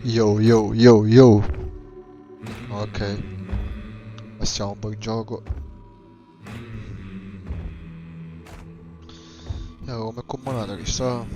Yo yo yo yo. Ok, passiamo un po' il gioco. Come combinato che sta.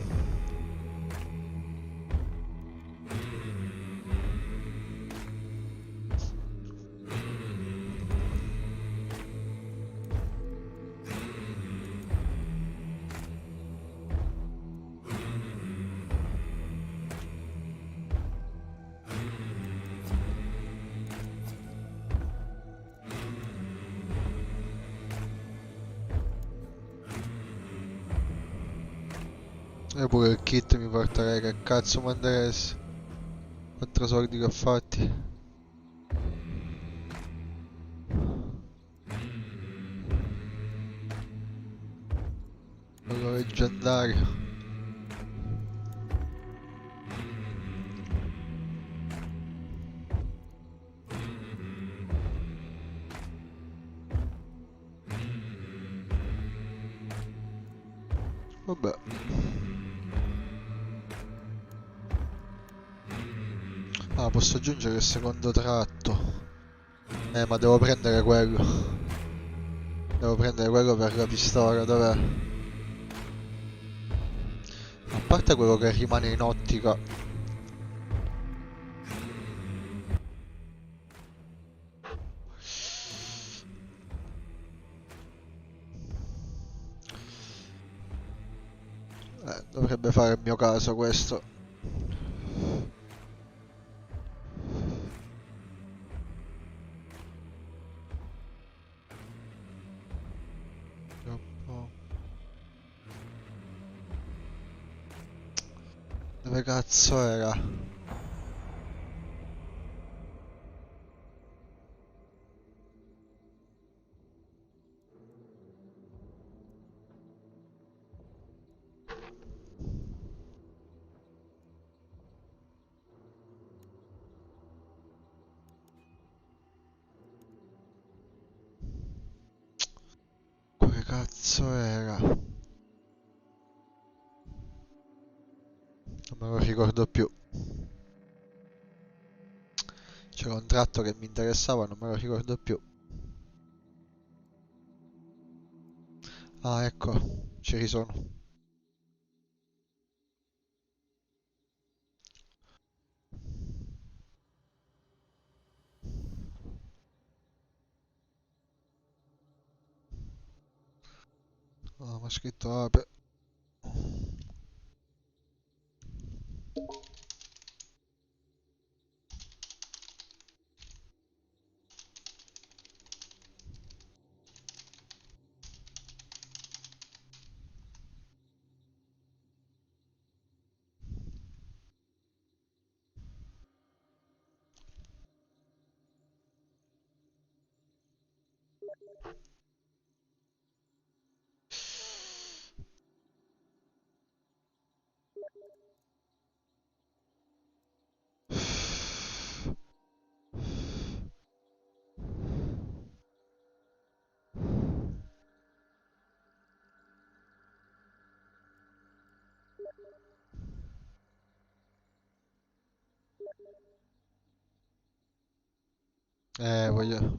E pure il kit mi porterei, che cazzo manderesti? Quattro soldi che ho fatti. Quello leggendario. Vabbè. Ah, posso aggiungere il secondo tratto. Ma devo prendere quello. Devo prendere quello per la pistola, dov'è? A parte quello che rimane in ottica. Dovrebbe fare il mio caso questo. Vediamo un po'. Dove cazzo era? Dove cazzo era? Non me lo ricordo più. C'era un tratto che mi interessava, non me lo ricordo più. Ah, ecco, ci risono. Ah, ma ha scritto apre.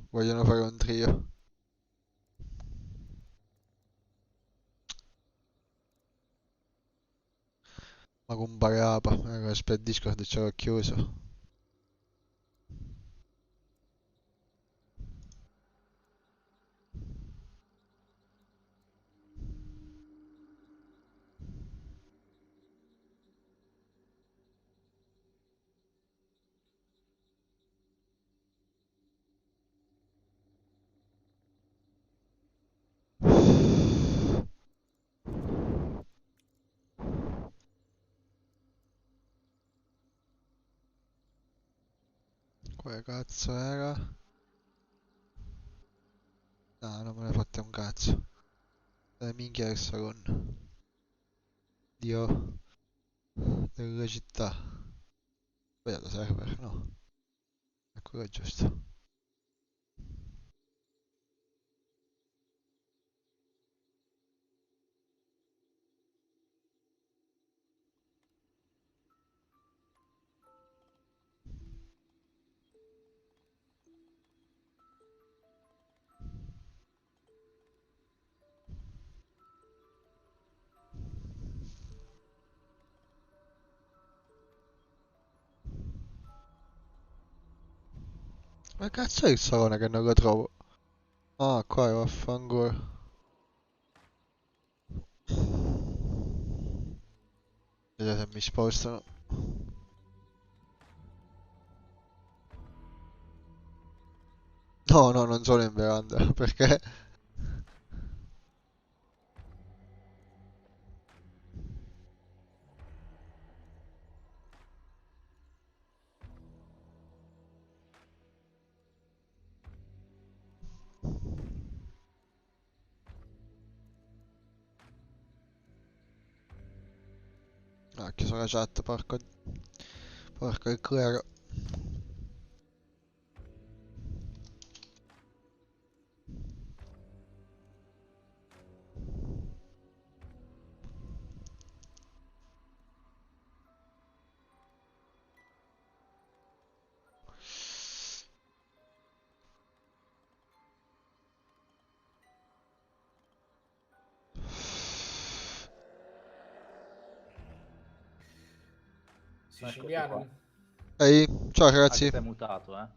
Vogliono fare un trio. Ma con Barapa, per Discord ce l'ho chiuso. Come cazzo era? No, non me ne fotte un cazzo. Minchia Hexagon. Dio delle città. Sbagliato server, no. Ecco che è giusto. Ma cazzo è il salone che non lo trovo? Ah, qua è vaffanculo. Vedete se mi spostano. No, no, non sono in veranda, perché? Ah, ho chiuso la chat, porco... Porco il clero. Eccoti qua. Siciliano? Ehi, ciao Ah, che ragazzi. sei mutato, eh?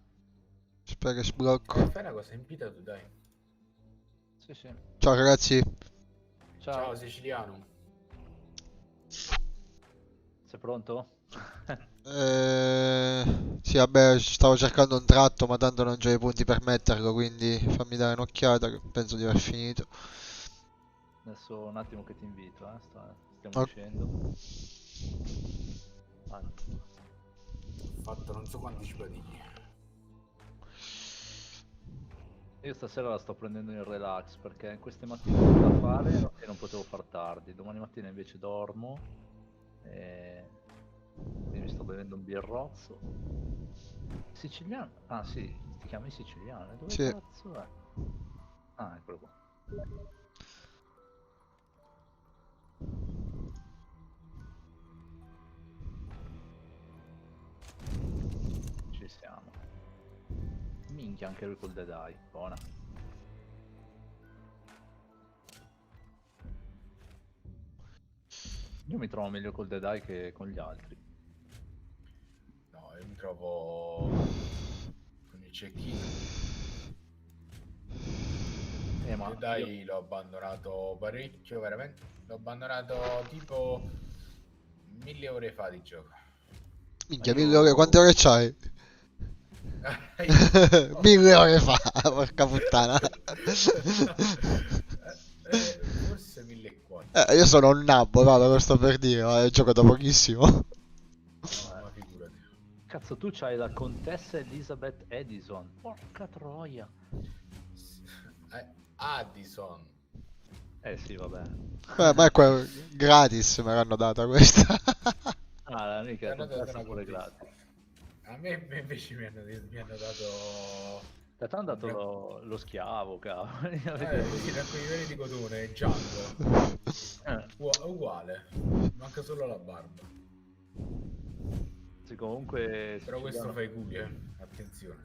Spero che sblocco. Fai una cosa, invita tu, dai. Sì, sì. Ciao ragazzi. Ciao, Ciao siciliano. sei pronto? Sì, vabbè, stavo cercando un tratto, ma tanto non c'ho i punti per metterlo, quindi fammi dare un'occhiata, che penso di aver finito. Adesso un attimo che ti invito, stiamo Ok. uscendo. Ecco. Ho fatto non so quanti spadini. Io stasera la sto prendendo in relax perché queste mattine ho da fare e non potevo far tardi. Domani mattina invece dormo e quindi mi sto bevendo un birrozzo. Siciliano? Ah sì, ti chiami siciliano? E dove Sì. cazzo è? Ah, eccolo qua. Ci siamo. Minchia, anche lui col Dead Eye. Buona. Io mi trovo meglio col Dead Eye che con gli altri. No, io mi trovo con il cecchino. Ma Io dai, l'ho abbandonato parecchio, veramente. L'ho abbandonato tipo 1000 ore fa di gioco. Minchia, io... 1000 ore, quante ore c'hai? 1000 ore fa, porca puttana. Forse 1400. Io sono un nabbo, no, lo sto per dire, ma gioco da pochissimo. No, ma figurati. Cazzo, tu c'hai la contessa Elizabeth Edison. Porca troia. Addison. Eh sì, vabbè. Ma è gratis me l'hanno data questa. Ah, mica Mi la hanno dato contessa una pure contessa. gratis. A me invece mi hanno dato Da te hanno dato un lo schiavo, cavolo. sì, raccogliere di cotone, Django. Eh, Uguale, manca solo la barba. sì, comunque Però questo fa i cubi, attenzione.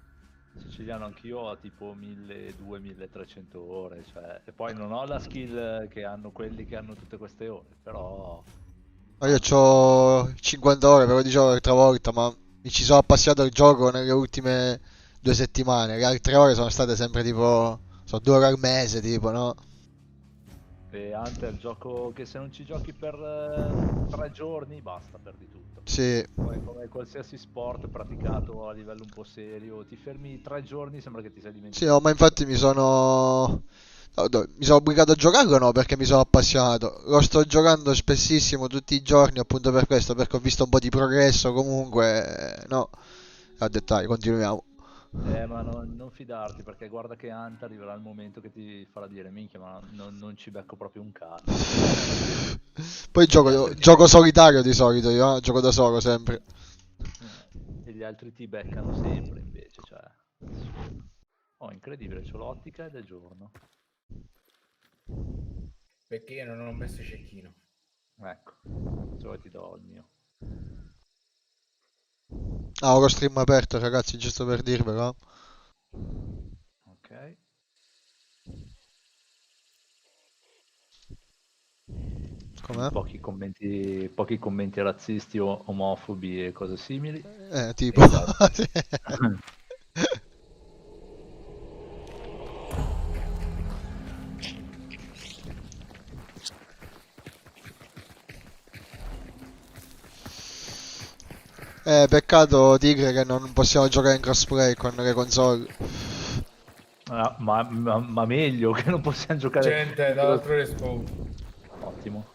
siciliano anch'io ho tipo 1200-1300 ore, cioè, e poi non ho la skill che hanno quelli che hanno tutte queste ore, però Ma io ho 50 ore, ve lo dicevo l'altra volta, ma mi ci sono appassionato al gioco nelle ultime 2 settimane. Le altre ore sono state sempre tipo, so, 2 ore al mese, tipo, no? e Hunter è il gioco che se non ci giochi per 3 giorni basta, perdi tutto. Sì, Poi come qualsiasi sport praticato a livello un po' serio, ti fermi 3 giorni, sembra che ti sei sì, no, dimenticato ma tutto. infatti mi sono... no, mi sono obbligato a giocarlo no, perché mi sono appassionato. Lo sto giocando spessissimo tutti i giorni appunto per questo, perché ho visto un po' di progresso comunque, no. Ho detto, dai, continuiamo. Ma non fidarti perché guarda che Anta arriverà il momento che ti farà dire minchia ma non ci becco proprio un cazzo. Poi E gli altri ti gioco solitario di solito io, gioco da solo sempre. e gli altri ti beccano sempre invece, cioè assurdo. Oh, incredibile, c'ho l'ottica ed è giorno. Perché io non ho messo cecchino. Ecco, se vuoi ti do il mio. Ah, ho lo stream aperto ragazzi, giusto per dirvelo. Ok. Quindi Com'è? pochi commenti razzisti o omofobi e cose simili. Tipo... Esatto. sì. Peccato Tigre che non possiamo giocare in crossplay con le console. Ah, ma meglio che non possiamo giocare. Gente, dall'altro respawn. Ottimo.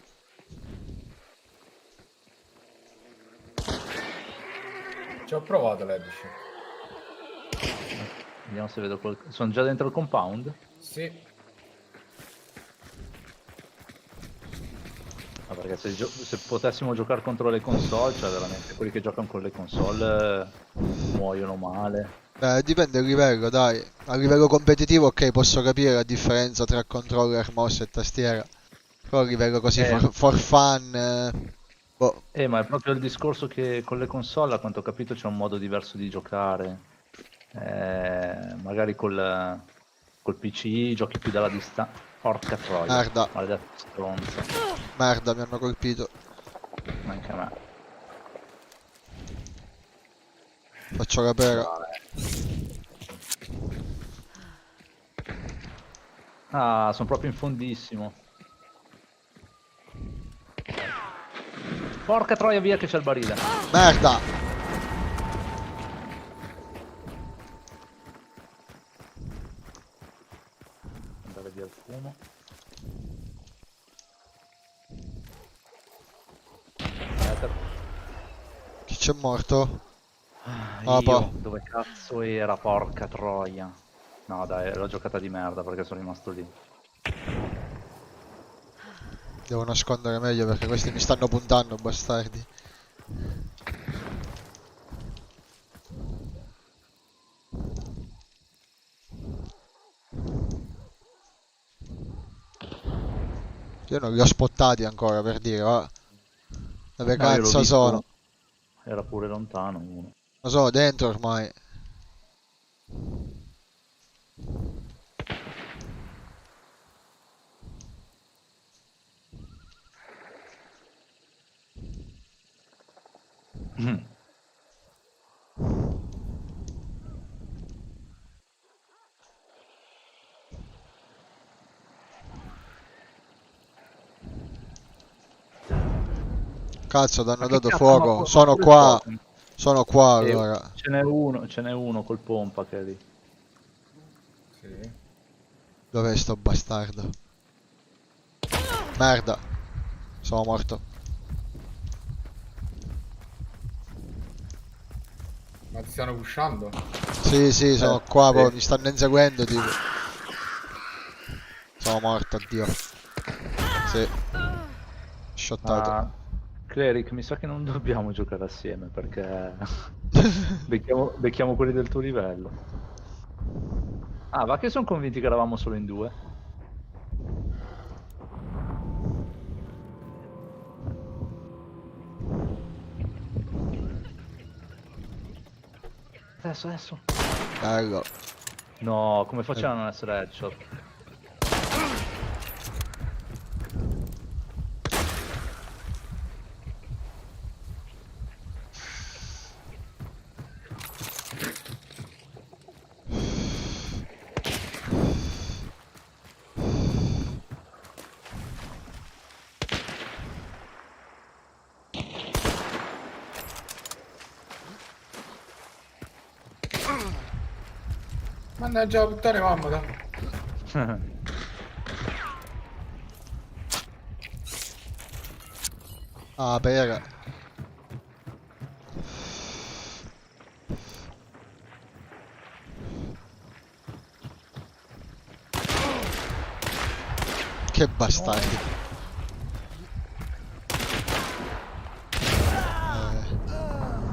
Ci ho provato l'headshot. Vediamo se vedo sono già dentro il compound? Sì. Ah, perché se potessimo giocare contro le console, cioè veramente quelli che giocano con le console muoiono male. Dipende dal livello, dai. A livello competitivo, ok, posso capire la differenza tra controller, mouse e tastiera. Però a livello così Eh, for fun, boh, ma è proprio il discorso che con le console, a quanto ho capito, c'è un modo diverso di giocare. Magari col PC giochi più dalla distanza. Porca troia, merda, maledetta stronza. merda, mi hanno colpito. Anche a me. Faccio la pera. Ah, sono proprio in fondissimo. Porca troia, via che c'è il barile. Merda! Andare via il fumo. Chi c'è morto? Io, dove cazzo era, porca troia. No dai, l'ho giocata di merda perché sono rimasto lì. Devo nascondere meglio perché questi mi stanno puntando, bastardi. Io non li ho spottati ancora per dire, va. Dove No, io l'ho cazzo visto, sono? era pure lontano uno. Ma sono dentro ormai. Cazzo, t'hanno Ma che dato cazzo, fuoco. ma Sono pure qua. fuoco. Sono qua E allora. ce n'è uno col pompa che è lì. Sì. Dov'è sto bastardo? Merda. Sono morto. Ma ti stanno pushando? Sì, sì, sono qua, Sì. mi stanno inseguendo, tipo. Sono morto, addio. Sì, shottato. Ma Cleric, mi sa che non dobbiamo giocare assieme perché becchiamo quelli del tuo livello. Ah, va che sono convinti che eravamo solo in due. Adesso. Bello. No, come facciamo a non essere headshot? Mannaggia la puttana mamma. Ah, pera. Che bastardi.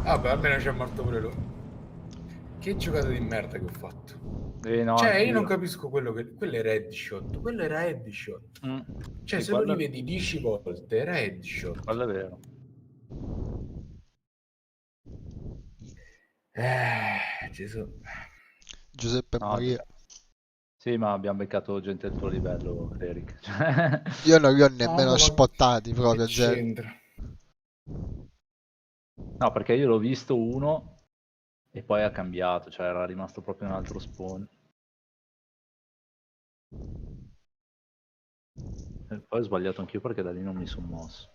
Vabbè, almeno c'è morto pure lui. Che giocata di merda che ho fatto. No, Cioè, io non anch'io. capisco quello che... Quello era headshot. Quello era headshot. Mm. Cioè, Sì, se lo quello rivedi 10 volte, era headshot. è vero. Gesù. Giuseppe No, Maria. sì, ma abbiamo beccato gente del tuo livello, Cleric. Io non li ho No, nemmeno ma spottati che proprio, zero. c'entra? No, perché io l'ho visto uno e poi ha cambiato, cioè era rimasto proprio un altro spawn. E poi ho sbagliato anch'io perché da lì non mi sono mosso.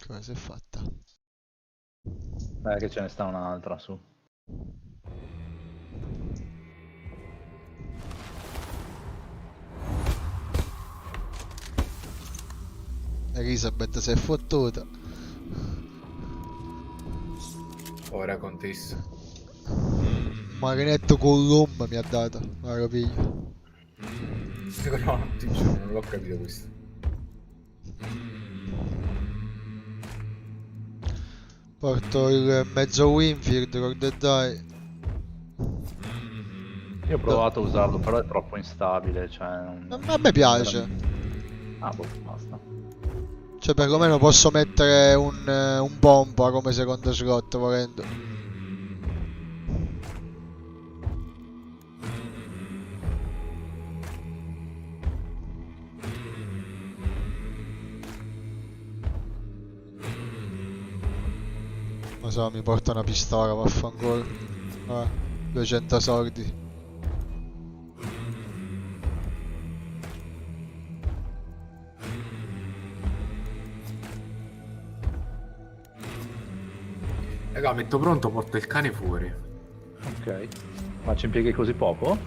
Cosa si è fatta? Che ce ne sta un'altra su. Elisabeth si è fottuta. Ora contessa. Marinetto con l'omma mi ha dato. Ma lo piglio. No, ti giuro, non l'ho capito questo. Porto il mezzo Winfield con The Die. Io ho provato a usarlo, però è troppo instabile, cioè... A me piace. Ah, boh, basta. Cioè, perlomeno posso mettere un bomba come secondo slot volendo. Non so, mi porta una pistola, vaffanculo. 200 soldi. Raga, metto pronto, porto il cane fuori. Ok. Ma ci impieghi così poco?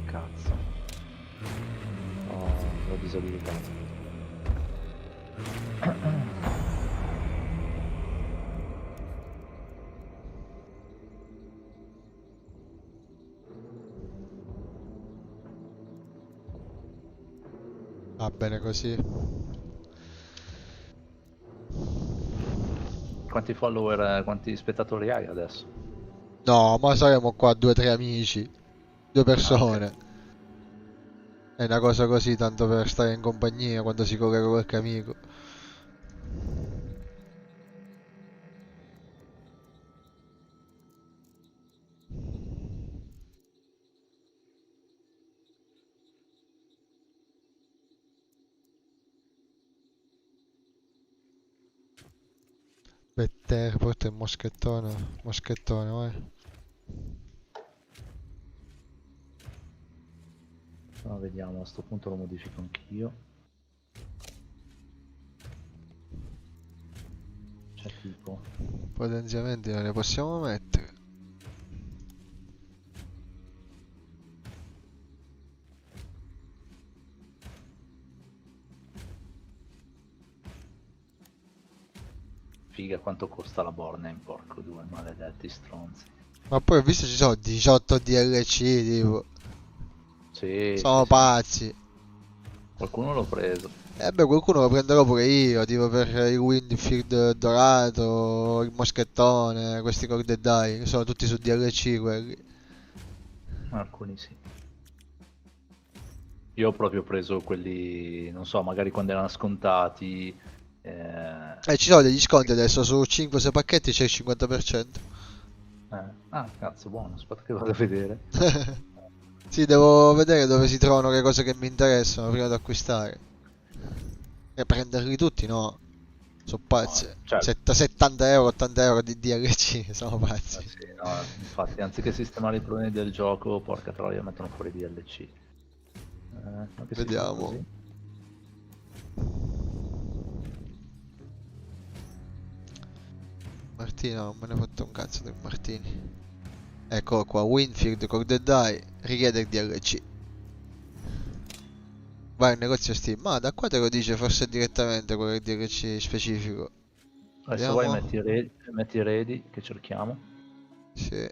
Cazzo. Oh, l'ho disabilitato. Va bene così. Quanti follower, quanti spettatori hai adesso? No, ma saremo qua 2 o 3 amici. 2 persone. Ah, ok. È una cosa così, tanto per stare in compagnia quando si collega qualche amico. Better, porta il moschettone. Moschettone, vai. No, vediamo, a sto punto lo modifico anch'io. C'è tipo... Potenziamenti non ne possiamo mettere. Figa quanto costa la Borneo, porco due, maledetti stronzi. Ma poi ho visto ci sono 18 DLC, tipo. Sì, sì, Sono sì. pazzi. Qualcuno l'ho preso. E beh, qualcuno lo prenderò pure io, tipo per il Winfield dorato, il moschettone, questi Call the Die, che sono tutti su DLC quelli. Alcuni sì. Io ho proprio preso quelli, non so, magari quando erano scontati. E ci sono degli sconti adesso, su 5-6 pacchetti c'è il 50%. Ah, cazzo, buono, aspetta che vado a vedere. Sì, devo vedere dove si trovano le cose che mi interessano prima di acquistare. E prenderli tutti, no? Sono pazzi. Cioè, 70 euro, 80 euro di DLC, sono pazzi. sì, no, infatti, anziché sistemare i problemi del gioco, porca troia, mettono fuori DLC. Ma che si fa Vediamo. così? Martino, non me ne fotte un cazzo del Martini. Ecco qua, Winfield con The Die richiede il DLC. Vai al negozio Steam. Ma da qua te lo dice forse direttamente quello DLC specifico. Adesso vai Vediamo. metti ready, che cerchiamo. Sì.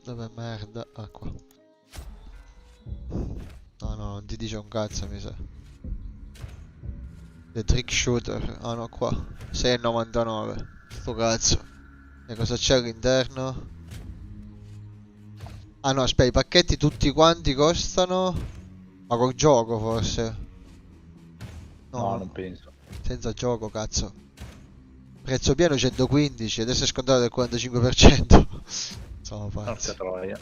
Dove merda? Ah qua. No, no, non ti dice un cazzo mi sa. The Trick Shooter. Ah no, qua. 6,99. Sto cazzo. E cosa c'è all'interno? Ah no, aspetta, i pacchetti tutti quanti costano... Ma col gioco forse? No, No, non penso. senza gioco, cazzo. Prezzo pieno 115, adesso è scontato del 45%. Sono Porca pazzi. troia.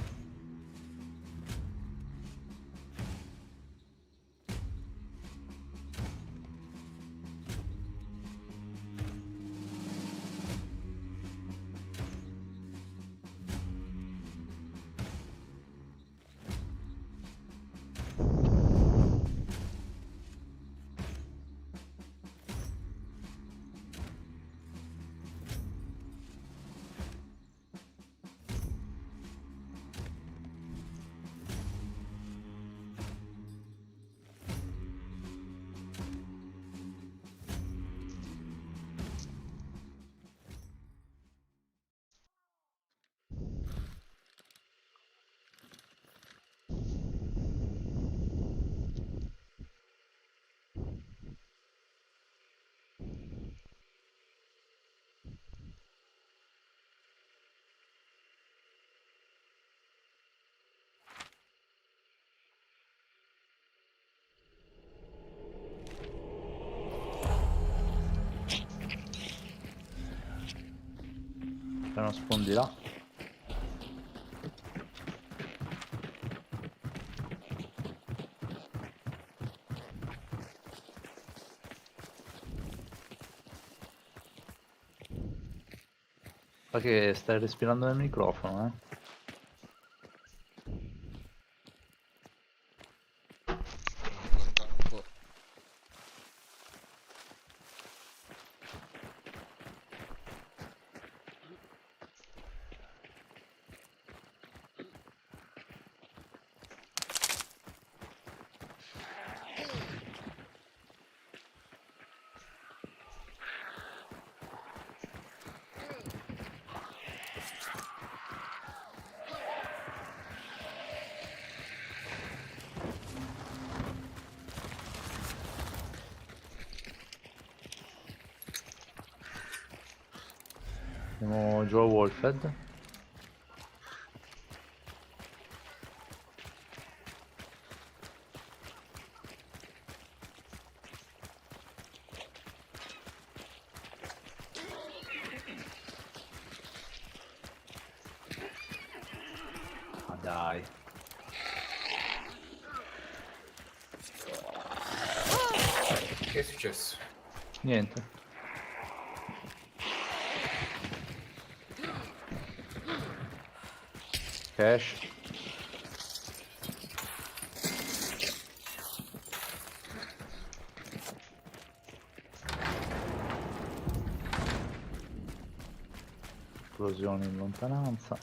uno spawn di là. Fa che stai respirando nel microfono, eh? Lontano un po'. Andiamo giù a Wolfhead. Ma dai. Che è successo? Niente. Cash. Esplosione in lontananza.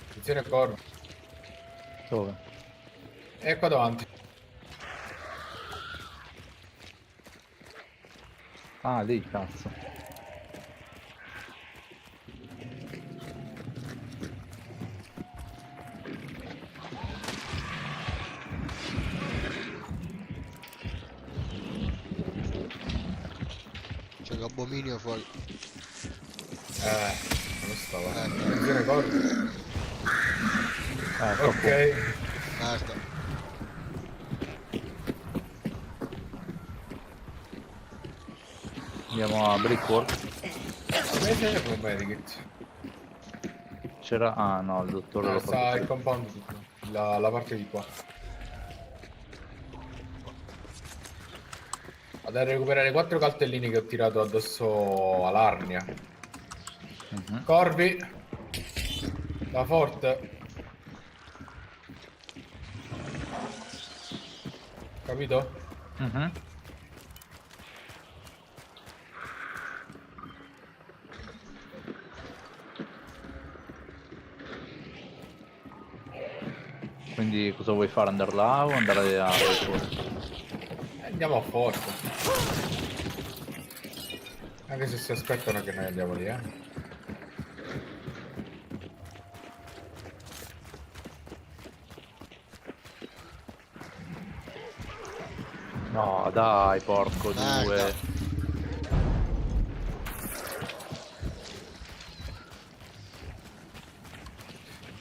Attenzione corvo. Dove? E qua davanti. Ah, lì, cazzo. C'è l'abominio fuori. Non stava. Ecco, Attenzione corvo. Ecco, Ok. merda. andiamo a Brickwork. A me serve un medikit. C'era... Ah no, il dottore No, l'ho sta fatto. il compound tutto. La parte di qua. Vado a recuperare 4 cartellini che ho tirato addosso all'Arnia. Mhm. Corvi. Da forte. Capito? Mhm. Quindi cosa vuoi fare? Andare là o andare a Brickwork? Andiamo a forte. Anche se si aspettano che noi andiamo lì, No, dai, porco Merda. due.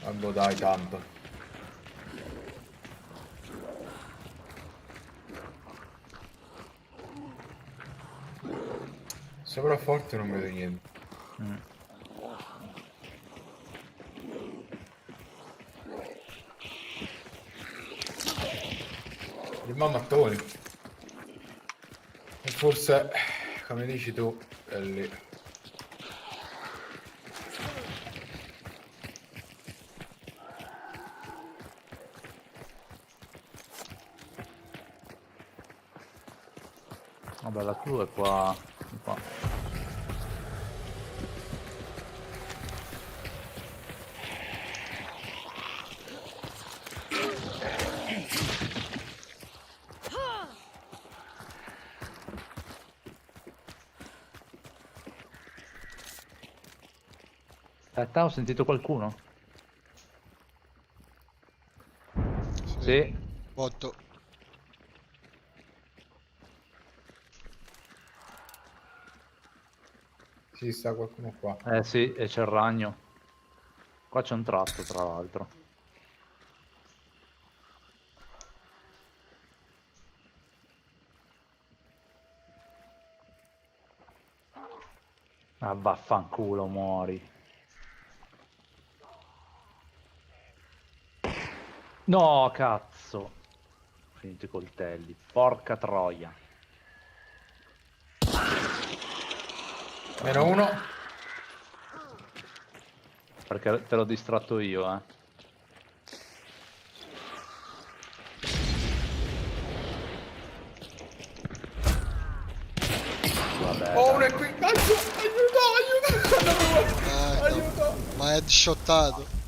Quando dai tanto. Sopra forte non vedo niente. Mm. prima mattoni. E forse, come dici tu, è lì. Vabbè, la crew è qua. Qua. Aspetta, ho sentito qualcuno? Sì. Botto. Sì, sta qualcuno qua. Eh sì, e c'è il ragno. Qua c'è un tratto, tra l'altro. Ah, vaffanculo, muori. No, cazzo. Ho finito i coltelli. Porca troia. Meno uno. Perché te l'ho distratto io, eh. Vabbè, Oh, dai. uno è qui. Aiuto, aiuto. Ma è headshottato.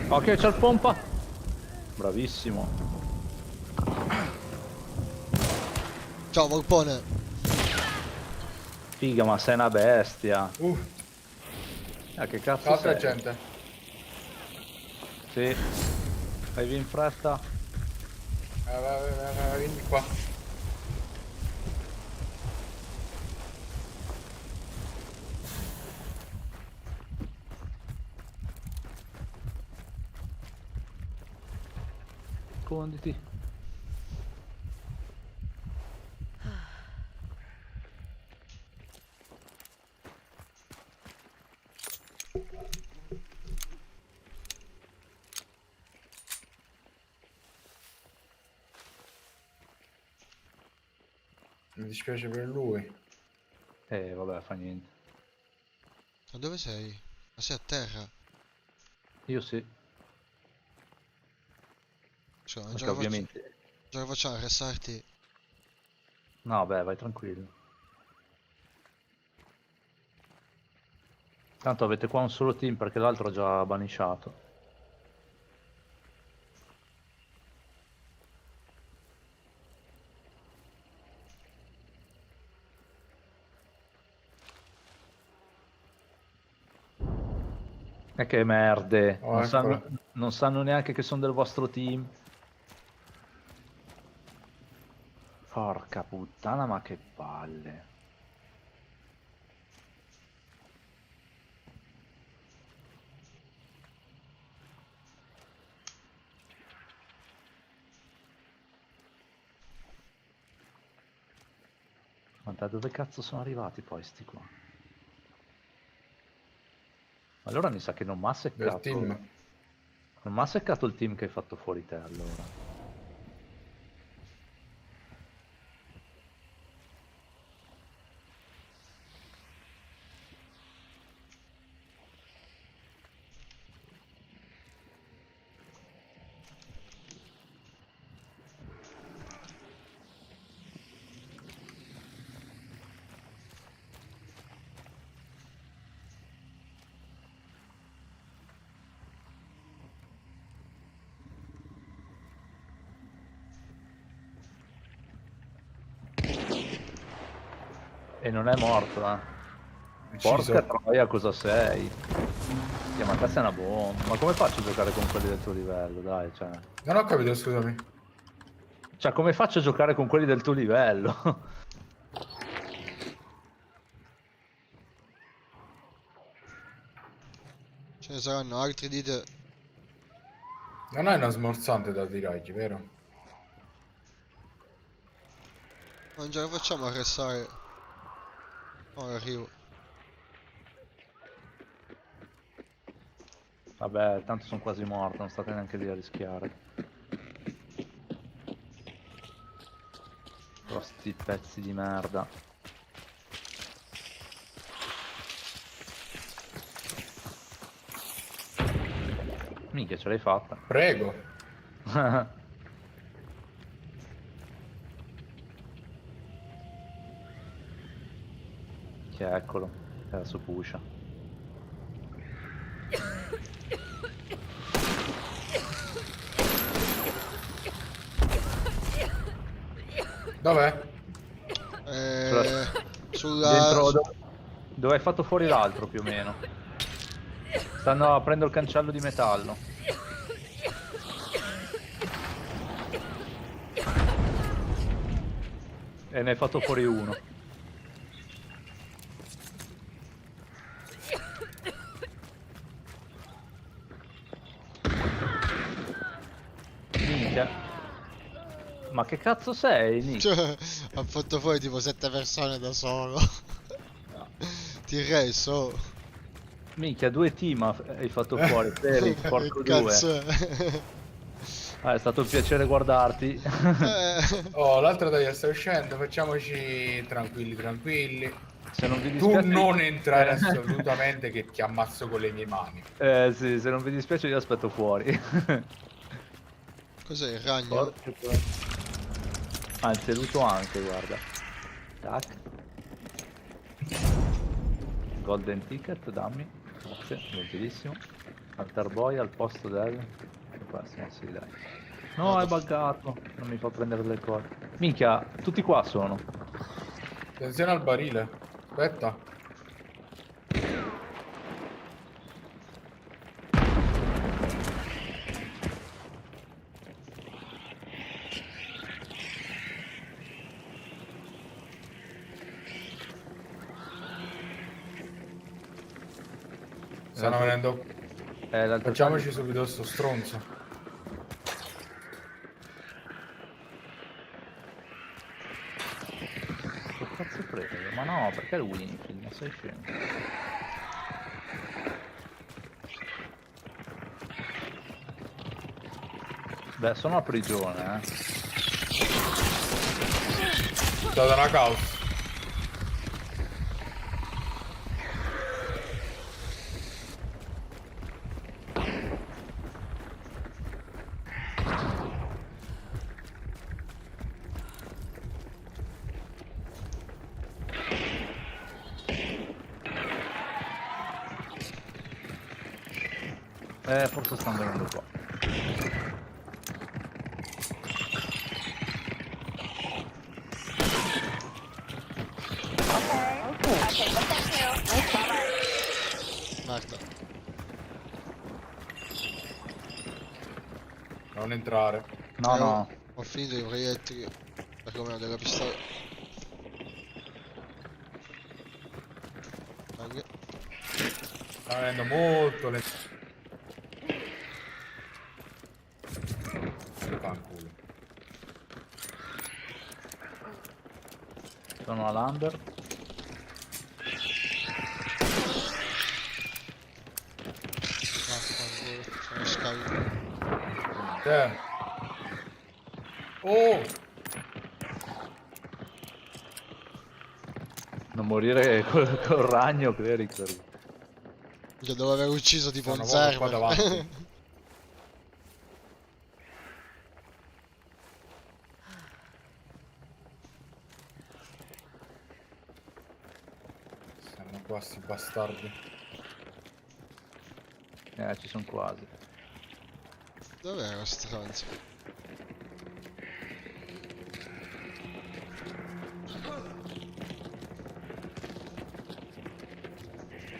Ok, c'è il pompa. Bravissimo. Ciao, Morpone. Figa, ma sei una bestia. Uh, Che cazzo altra sei? gente. Sì. Fai in fretta. Vieni qua. Sconditi. Mi dispiace per lui. Vabbè, fa niente. Ma dove sei? Ma sei a terra? Io sì. Cioè, non Perché gioca faccio. ovviamente... Gioca facciamo a arrestarti. No, beh, vai tranquillo. Tanto avete qua un solo team perché l'altro ha già banisciato. E che merde. Oh, eccola. Non sanno neanche che sono del vostro team. Porca puttana, ma che palle. Ma da dove cazzo sono arrivati poi sti qua? Allora mi sa che non mi ha Del seccato. team. Non mi ha seccato il team che hai fatto fuori te allora. E non è morto, eh. Ucciso. Porca troia, cosa sei? Ma te sei una bomba. Ma come faccio a giocare con quelli del tuo livello, dai, cioè... Non ho capito, scusami. Cioè, come faccio a giocare con quelli del tuo livello? Ce ne saranno altri di te. Non hai una smorzante da tirargli, vero? Non ce la facciamo arrestare. Ora arrivo. Vabbè, tanto sono quasi morto, non state neanche lì a rischiare. Però sti pezzi di merda. Minchia, ce l'hai fatta. Prego. Che eccolo, adesso pusha. Dov'è? Sulla... Dentro dove hai fatto fuori l'altro più o meno. Stanno aprendo il cancello di metallo. E ne hai fatto fuori uno. Minchia. Ma che cazzo sei, Nick? Ha fatto fuori tipo 7 persone da solo. T-Rex, oh. Minchia, 2 team hai fatto fuori. Felix, porco Che cazzo due. è? È stato un piacere guardarti. Oh, l'altra taglia sta uscendo, facciamoci tranquilli, tranquilli. Se non vi Tu dispiace... non entrare assolutamente che ti ammazzo con le mie mani. Sì, se non vi dispiace io aspetto fuori. Cos'è il ragno? Porca troia. Anzi, è luto anche, guarda. Tac. Golden ticket, dammi. Grazie, gentilissimo. Altar boy al posto del... Sì, dai. No, è buggato. Non mi fa prendere le cose. Minchia, tutti qua sono. Attenzione al barile. Aspetta. Stanno venendo. Facciamoci subito sto stronzo. Che cazzo prego? Ma no, perché il Winfield? Ma sei scemo. Beh, sono a prigione, È stata una caos. Forse stanno venendo qua. Marta. Non entrare. No, no. Ho finito i proiettili. Perlomeno della pistola. Ok. Sta venendo molto lento. Fanculo. Sono all'under. Sono scarico. Oh! Non morire col ragno, Cleric. Io devo aver ucciso tipo Sono un proprio qua server. davanti. Stanno qua sti bastardi. Ci sono quasi. Dov'è lo stronzo?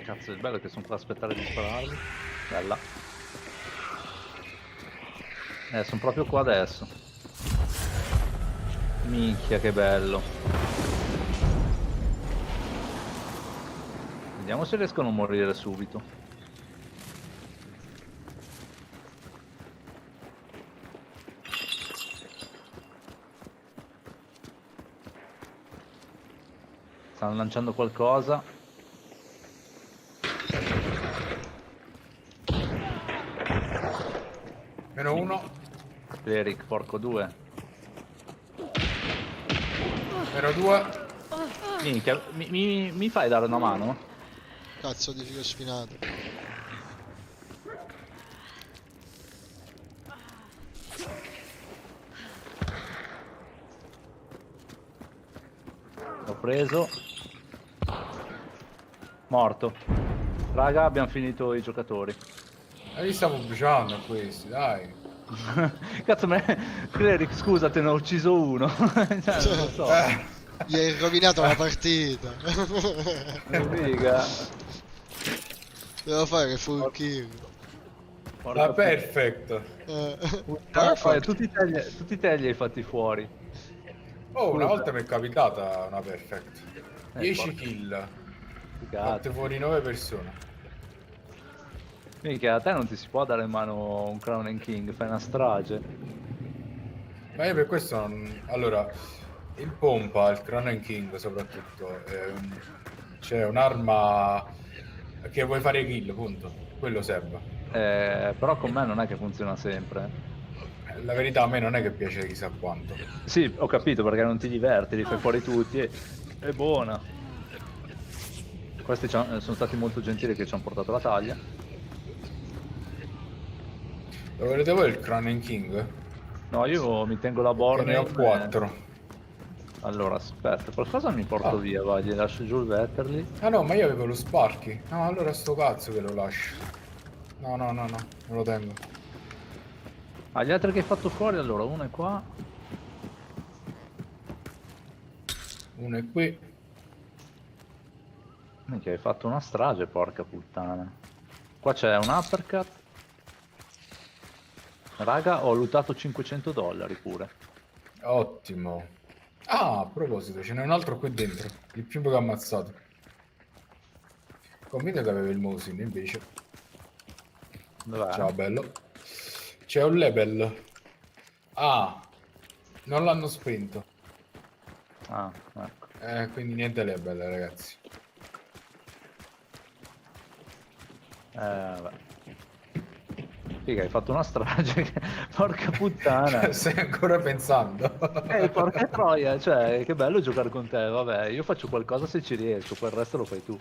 Cazzo, è bello che sono qua a aspettare di spararli. Bella. Sono proprio qua adesso. Minchia, che bello. Vediamo se riescono a morire subito. Stanno lanciando qualcosa. Meno uno. Cleric, porco due. Numero 2. Minchia, mi fai dare una mano? Cazzo di figo sfinato. L'ho preso. Morto. Raga, abbiamo finito i giocatori. E li stiamo bruciando a questi, dai. Cazzo, Cleric, scusa, te ne ho ucciso uno. Cioè, non lo so. Gli hai rovinato la partita. Figa. Devo fare full kill. Porca La perfect. puttana, tutti te li hai fatti fuori. Oh, una Scusa. volta mi è capitata una perfect. 10 porca kill. figata. Fatte fuori 9 persone. Minchia, a te non ti si può dare in mano un Crown and King, fai una strage. Ma io per questo non... Allora, il pompa, il Crown and King soprattutto, c'è un'arma che vuoi fare kill, punto. Quello serve. Però con me non è che funziona sempre. La verità a me non è che piace chissà quanto. Sì, ho capito, perché non ti diverti, li fai fuori tutti e è buona. Questi sono stati molto gentili che ci hanno portato la taglia. Lo volete voi il Crown and King? No, io mi tengo la Che borna. ne ho 4. Allora, aspetta, qualcosa mi porto via, vai, gli lascio giù il Vetterli. Ah no, ma io avevo lo Sparky. No, allora sto cazzo che lo lascio. No, me lo tengo. Ah, gli altri che hai fatto fuori, allora, uno è qua. Uno è qui. Minchia, hai fatto una strage, porca puttana. Qua c'è un uppercut. Raga, ho lootato $500 pure. Ottimo. Ah, a proposito, ce n'è un altro qui dentro. Il primo che ha ammazzato. Convinto che aveva il Mosin invece. Dov'è? Ciao bello. C'è un level. Ah, non l'hanno spento. Ah, ecco. Quindi niente level, ragazzi. Vabbè. Figa, hai fatto una strage. Porca puttana. Stai ancora pensando? Porca troia, cioè, che bello giocare con te. Vabbè, io faccio qualcosa se ci riesco, poi il resto lo fai tu.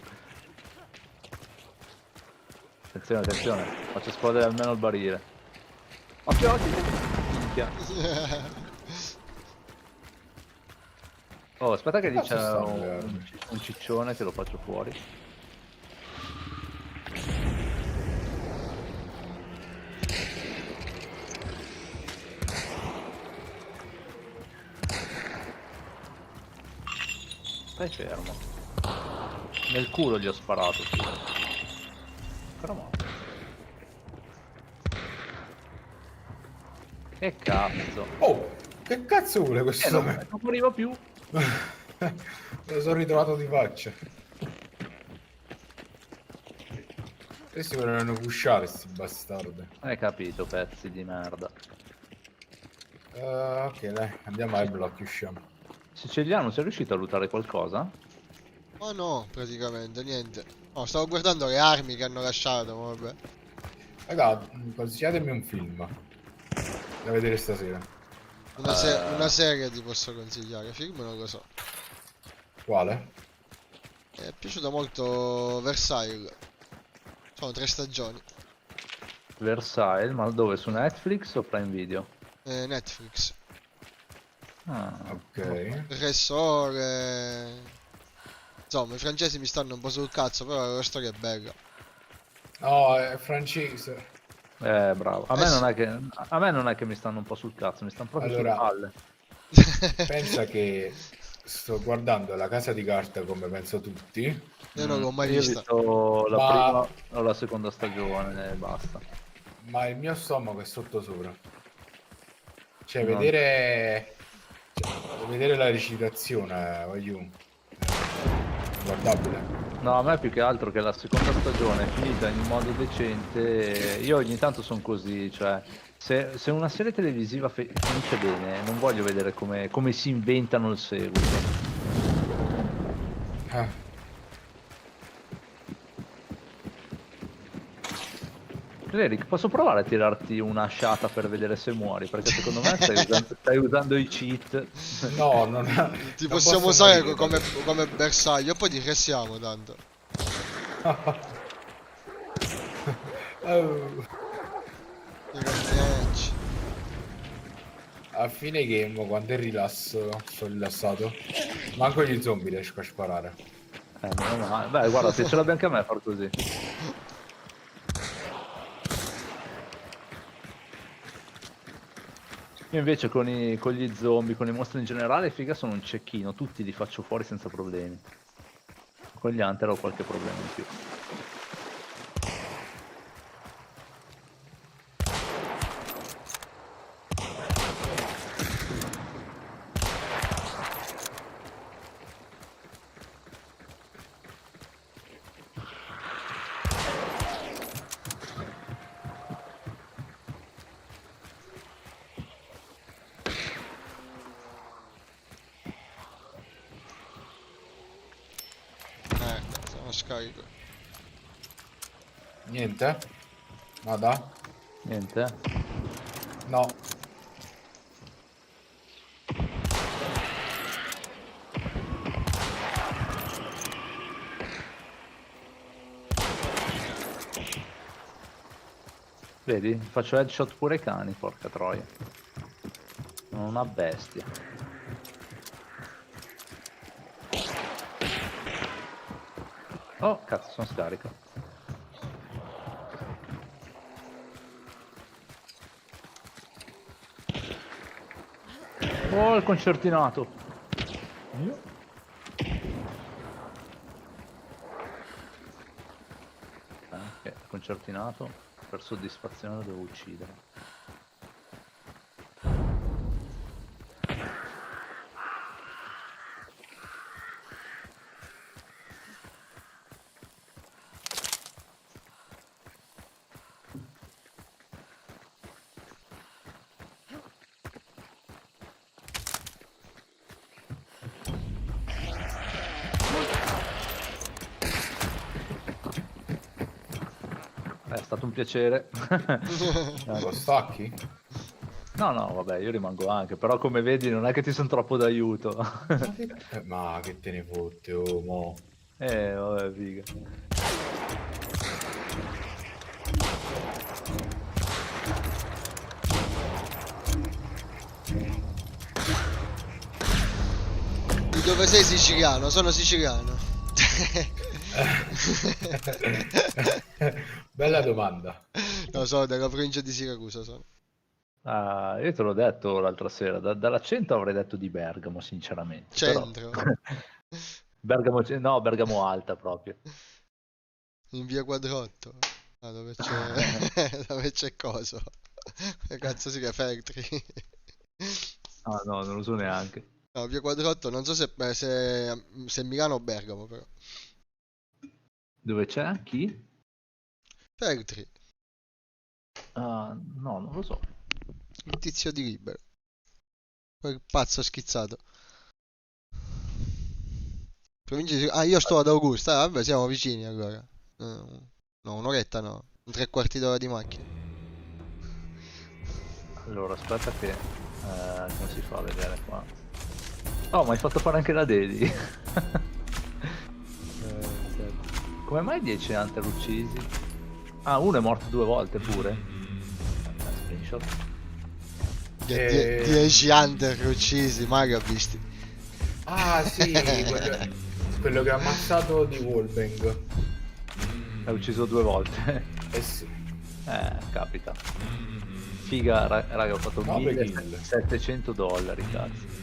Attenzione, attenzione. Faccio esplodere almeno il barile. Occhio, occhio. Minchia. Oh, aspetta che lì Cazzo c'è sta un ciccione che lo faccio fuori. Stai fermo. Nel culo gli ho sparato. Però morto. Che cazzo. Oh, che cazzo vuole questo? Non moriva più. Me lo sono ritrovato di faccia. Questi volevano pushare, sti bastardi. Hai capito, pezzi di merda. Ok, dai, andiamo ai blocchi, usciamo. Siciliano, sei riuscito a lootare qualcosa? Ma no, praticamente, niente. No, stavo guardando le armi che hanno lasciato, ma vabbè. Raga, consigliatemi un film da vedere stasera. Una serie ti posso consigliare, film non lo so. Quale? Mi è piaciuto molto Versailles. Sono 3 stagioni. Versailles, ma dove? Su Netflix o Prime Video? Netflix. Ah, Ok. Ressort. Insomma, i francesi mi stanno un po' sul cazzo, però la storia è bella. No, è francese. Bravo. A me non è che mi stanno un po' sul cazzo, mi stanno proprio Allora, sulle palle. Pensa che sto guardando La Casa di Carta come penso tutti. Io non l'ho mai Io ho vista. visto la Ma- prima o la seconda stagione e basta. Ma il mio stomaco è sotto sopra. Cioè, No. vedere la recitazione, voglio. Guardabile. No, a me più che altro che la seconda stagione è finita in modo decente. Io ogni tanto sono così, cioè se una serie televisiva finisce bene, non voglio vedere come si inventano il seguito. Eric, posso provare a tirarti una sciata per vedere se muori? Perché secondo me stai usando i cheat. No, non Ti non possiamo posso usare morire, come bersaglio, poi ti restiamo tanto. Oh. I cannecci. A fine game, quando è rilasso, sono rilassato. Manco gli zombie riesco a sparare. Meno male. Beh, guarda, se ce l'abbiamo anche a me far così. Io invece con gli zombie, con i mostri in generale, figa, sono un cecchino, tutti li faccio fuori senza problemi. Con gli hunter ho qualche problema in più. Sono scarico. Niente? Nada? Niente? No. Vedi? Faccio headshot pure ai cani, porca troia. Sono una bestia. Oh, cazzo, sono scarico. Oh, il concertinato. Ok, concertinato. Per soddisfazione lo devo uccidere. È stato un piacere. Lo stacchi? No, no, vabbè, io rimango anche, però come vedi non è che ti sono troppo d'aiuto. Ma che te ne fotte, oh, mo. Vabbè, figa. Di dove sei siciliano? Sono siciliano. Bella domanda. No, sono della provincia di Siracusa, sono. Ah, io te l'ho detto l'altra sera, dall'accento avrei detto di Bergamo, sinceramente. Centro. Però... Bergamo, no, Bergamo Alta proprio. In via Quadrotto. Ah, dove c'è... dove c'è coso. Che cazzo si chiama? Factory. Ah, no, non lo so neanche. No, via Quadrotto, non so se Milano o Bergamo, però. Dove c'è? Chi? Factory. No, non lo so. Il tizio di Libero. Quel pazzo schizzato. Ah, io sto ad Augusta. Vabbè, siamo vicini allora. No, un'oretta no. Un tre quarti d'ora di macchina. Allora, aspetta che... come si fa a vedere qua? Oh, ma hai fatto fare anche la Dedi. Come mai 10 hunter uccisi? Ah, uno è morto 2 volte pure. Screenshot. 10 hunter uccisi, mai ha visti. Ah, sì, quello che ha ammazzato di Wolfgang. L'ha ucciso 2 volte. Eh sì. Capita. Figa, raga, ho fatto 9 kill. $1.700, cazzo.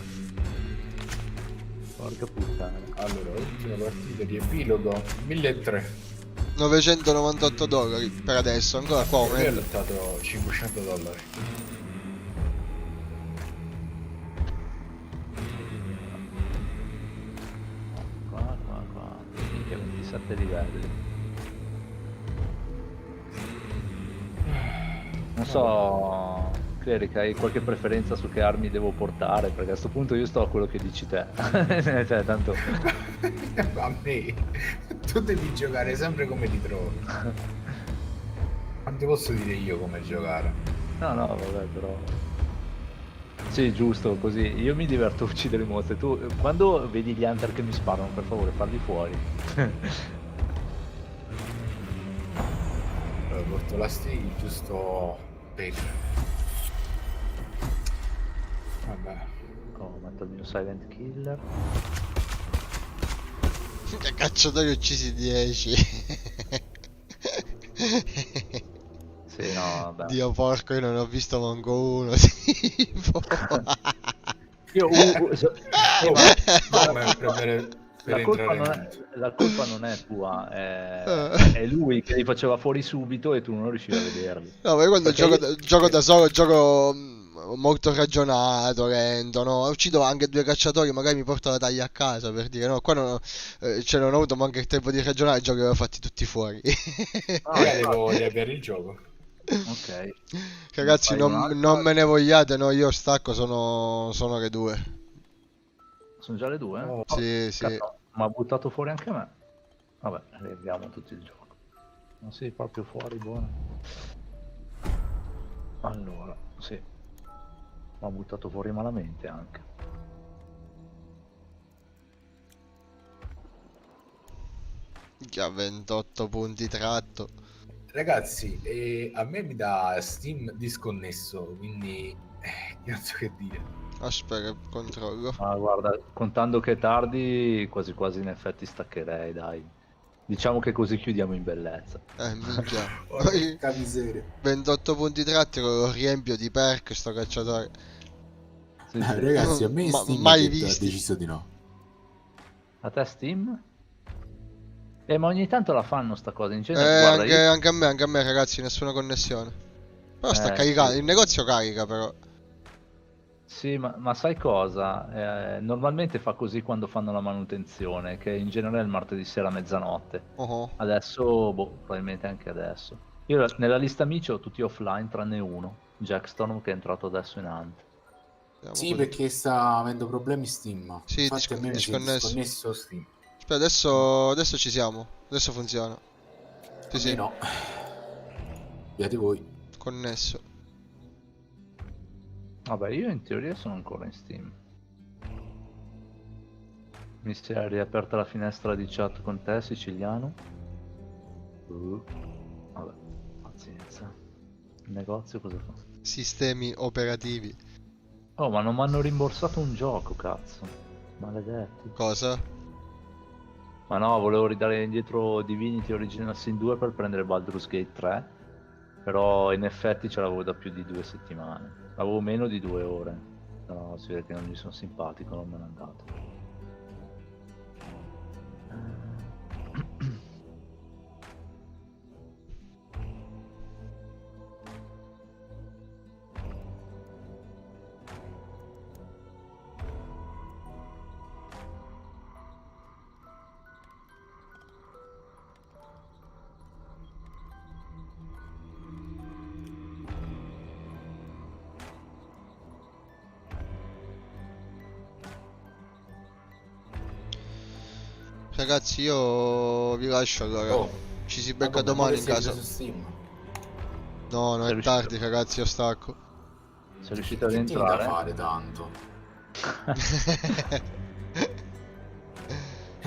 Porca puttana. Allora, ultima partita di epilogo, 1.300. $998 per adesso, ancora qua Io ho aumenta. lottato $500. Qua. Minchia, 27 livelli. Non so, Cleric, hai qualche preferenza su che armi devo portare? Perché a questo punto io sto a quello che dici te. Cioè, tanto... A me, tu devi giocare sempre come ti trovi. A non ti posso dire io come giocare. No, no, vabbè, però... Sì, giusto, così. Io mi diverto a uccidere i mostri. Tu, quando vedi gli hunter che mi sparano, per favore, farli fuori. Allora, porto la stick giusto per... Vabbè. Oh, metto il mio silent killer. Che cacciatori uccisi 10. Sì, no, vabbè. Dio porco, io non ho visto manco uno. Tipo. Io, ma Come per la colpa, entrare non in... è, la colpa non è tua, è lui che li faceva fuori subito e tu non riuscivi a vederli. No, ma io quando Perché gioco da solo, gioco molto ragionato, lento, no? Uccido anche due cacciatori, magari mi porto la taglia a casa, per dire, no? Qua cioè, non ho avuto manco il tempo di ragionare, i giochi li avevo fatti tutti fuori. devo riavviare il gioco. Ok. Ragazzi, Fai un'altra? non me ne vogliate, no? Io stacco, sono le 2. Sono già le 2? Oh, Sì, sì. Cazzo, ma ha buttato fuori anche me. Vabbè, riavviamo tutto il gioco. Non sei proprio fuori, buono. Allora, sì. Ma ha buttato fuori malamente anche. Che ha 28 punti tratto. ragazzi, a me mi dà Steam disconnesso, quindi non so che dire. Aspetta, controllo. Ma guarda, contando che è tardi, quasi quasi in effetti staccherei, dai. Diciamo che così chiudiamo in bellezza. Minchia. Porca miseria. 28 punti tratti, lo riempio di perk sto cacciatore. Sì, sì. Ragazzi, a me Steam mai ha visti. deciso di no. A te Steam? Ma ogni tanto la fanno sta cosa, in genere, guarda, io... Anche a me ragazzi, nessuna connessione. Però sta Eh, caricando, sì. il negozio carica però. Sì, ma sai cosa? Normalmente fa così quando fanno la manutenzione, che in genere è il martedì sera a mezzanotte. Oh. Adesso, boh, probabilmente anche adesso. Io nella lista amici ho tutti offline tranne uno, Jackstorm, che è entrato adesso in Hunt. Vediamo Sì, quanto- perché sta avendo problemi Steam. Sì, Infatti a me mi si è disconnesso. disconnesso Steam. Aspetta, adesso ci siamo. Adesso funziona. Sì, A me sì, no. Beati voi. connesso. Vabbè, io in teoria sono ancora in Steam. Mi si è riaperta la finestra di chat con te, siciliano. Vabbè, pazienza. Il negozio cosa fa? Sistemi operativi. Oh, ma non mi hanno rimborsato un gioco, cazzo. Maledetti. Cosa? Ma no, volevo ridare indietro Divinity Original Sin 2 per prendere Baldur's Gate 3. Però in effetti ce l'avevo da più di 2 settimane. Avevo meno di 2 ore. No, si vede che non gli sono simpatico, non me l'hanno dato. Ragazzi, io vi lascio allora. Oh, Ci si Ma becca come, domani che in sei casa. preso Steam? No, non Sei è riuscito? tardi, ragazzi, io stacco. Sei riuscito ad Che tieni da entrare? fare tanto?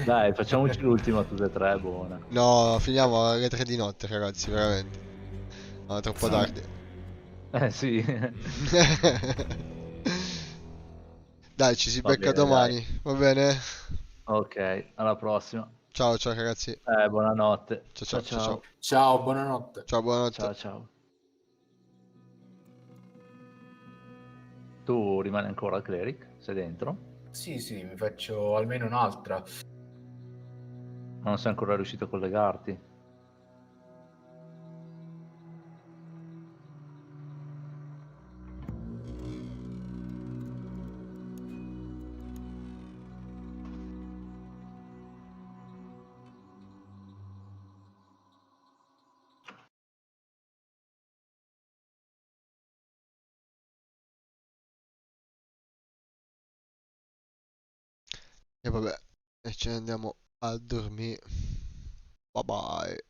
Dai, facciamoci l'ultima tutte e tre, buona. No, finiamo alle 3 di notte, ragazzi, veramente. No, è troppo Sì. tardi. Sì. Dai, ci si Va becca bene, domani, va bene? Ok, alla prossima. Ciao, ciao ragazzi. Buonanotte. Ciao, Ciao ciao, ciao, ciao. ciao. Ciao, buonanotte. Ciao, buonanotte. Ciao ciao. Tu rimani ancora al Cleric? Sei dentro? sì, sì, mi faccio almeno un'altra. Ma non sei ancora riuscito a collegarti? E vabbè, e ce ne andiamo a dormire. Bye bye.